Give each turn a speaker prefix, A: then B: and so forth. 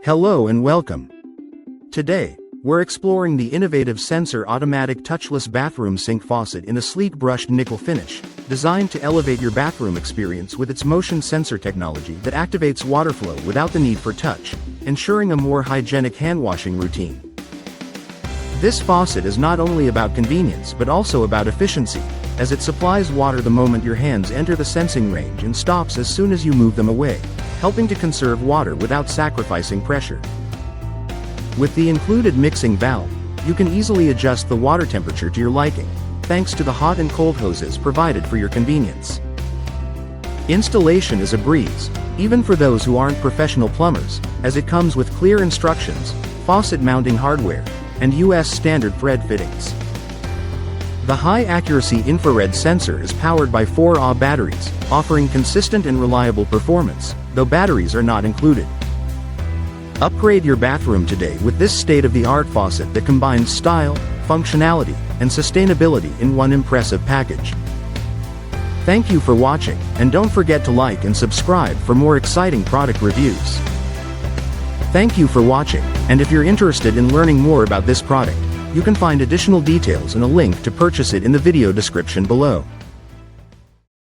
A: Hello and welcome. Today, we're exploring the innovative sensor automatic touchless bathroom sink faucet in a sleek brushed nickel finish, designed to elevate your bathroom experience with its motion sensor technology that activates water flow without the need for touch, ensuring a more hygienic hand washing routine. This faucet is not only about convenience but also about efficiency, as it supplies water the moment your hands enter the sensing range and stops as soon as you move them away, helping to conserve water without sacrificing pressure. With the included mixing valve, you can easily adjust the water temperature to your liking, thanks to the hot and cold hoses provided for your convenience. Installation is a breeze, even for those who aren't professional plumbers, as it comes with clear instructions, faucet mounting hardware, and US standard thread fittings. The high-accuracy infrared sensor is powered by 4Ah batteries, offering consistent and reliable performance, though batteries are not included. Upgrade your bathroom today with this state-of-the-art faucet that combines style, functionality, and sustainability in one impressive package. Thank you for watching, and don't forget to like and subscribe for more exciting product reviews. Thank you for watching, and if you're interested in learning more about this product, you can find additional details and a link to purchase it in the video description below.